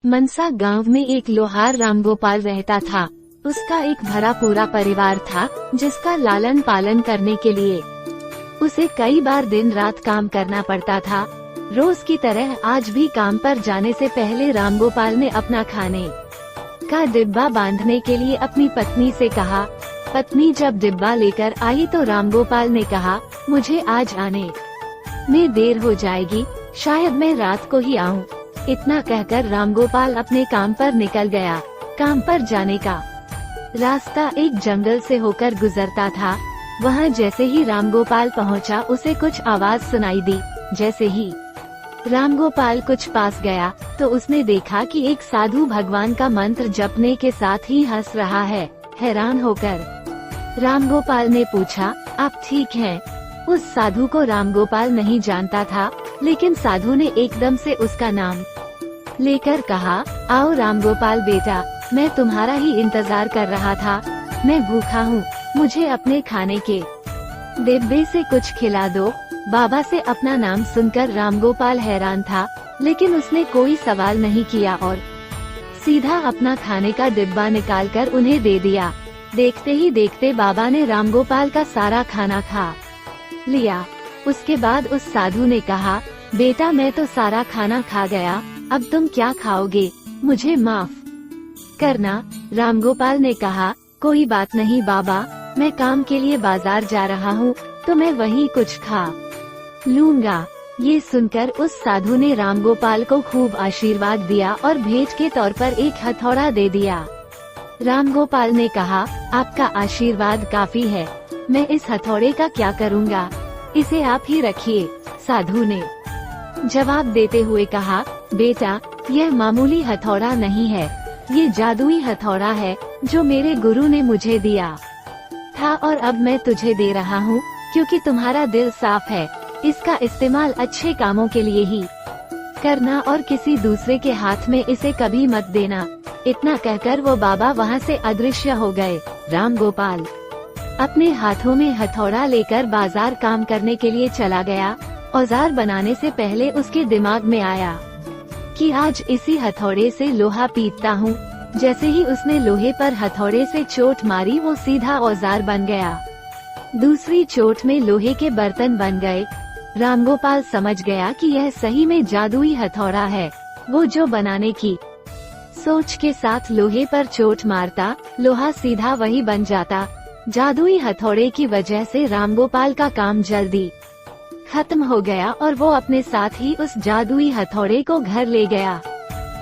मनसा गांव में एक लोहार रामगोपाल रहता था। उसका एक भरा पूरा परिवार था, जिसका लालन पालन करने के लिए उसे कई बार दिन रात काम करना पड़ता था। रोज की तरह आज भी काम पर जाने से पहले रामगोपाल ने अपना खाने का डिब्बा बांधने के लिए अपनी पत्नी से कहा। पत्नी जब डिब्बा लेकर आई तो रामगोपाल ने कहा, मुझे आज आने में देर हो जाएगी, शायद मैं रात को ही आऊं। इतना कहकर रामगोपाल अपने काम पर निकल गया। काम पर जाने का रास्ता एक जंगल से होकर गुजरता था। वहाँ जैसे ही रामगोपाल पहुँचा, उसे कुछ आवाज सुनाई दी। जैसे ही रामगोपाल कुछ पास गया तो उसने देखा कि एक साधु भगवान का मंत्र जपने के साथ ही हंस रहा है। हैरान होकर रामगोपाल ने पूछा, आप ठीक हैं? उस साधु को रामगोपाल नहीं जानता था, लेकिन साधु ने एकदम से उसका नाम लेकर कहा, आओ रामगोपाल बेटा, मैं तुम्हारा ही इंतजार कर रहा था। मैं भूखा हूँ, मुझे अपने खाने के डिब्बे से कुछ खिला दो। बाबा से अपना नाम सुनकर रामगोपाल हैरान था, लेकिन उसने कोई सवाल नहीं किया और सीधा अपना खाने का डिब्बा निकालकर उन्हें दे दिया। देखते ही देखते बाबा ने रामगोपाल का सारा खाना खा लिया। उसके बाद उस साधु ने कहा, बेटा मैं तो सारा खाना खा गया, अब तुम क्या खाओगे? मुझे माफ करना। रामगोपाल ने कहा, कोई बात नहीं बाबा, मैं काम के लिए बाजार जा रहा हूँ, तो मैं वहीं कुछ खा लूँगा। ये सुनकर उस साधु ने रामगोपाल को खूब आशीर्वाद दिया और भेंट के तौर पर एक हथौड़ा दे दिया। रामगोपाल ने कहा, आपका आशीर्वाद काफी है, मैं इस हथौड़े का क्या करूँगा, इसे आप ही रखिए। साधु ने जवाब देते हुए कहा, बेटा यह मामूली हथौड़ा नहीं है, ये जादुई हथौड़ा है जो मेरे गुरु ने मुझे दिया था और अब मैं तुझे दे रहा हूँ, क्योंकि तुम्हारा दिल साफ है। इसका इस्तेमाल अच्छे कामों के लिए ही करना और किसी दूसरे के हाथ में इसे कभी मत देना। इतना कहकर वो बाबा वहाँ से अदृश्य हो गए। रामगोपाल अपने हाथों में हथौड़ा लेकर बाजार काम करने के लिए चला गया। औजार बनाने से पहले उसके दिमाग में आया कि आज इसी हथौड़े से लोहा पीटता हूँ। जैसे ही उसने लोहे पर हथौड़े से चोट मारी, वो सीधा औजार बन गया। दूसरी चोट में लोहे के बर्तन बन गए। रामगोपाल समझ गया कि यह सही में जादुई हथौड़ा है। वो जो बनाने की सोच के साथ लोहे पर चोट मारता, लोहा सीधा वही बन जाता। जादुई हथौड़े की वजह से रामगोपाल का काम जल्दी खत्म हो गया और वो अपने साथ ही उस जादुई हथौड़े को घर ले गया।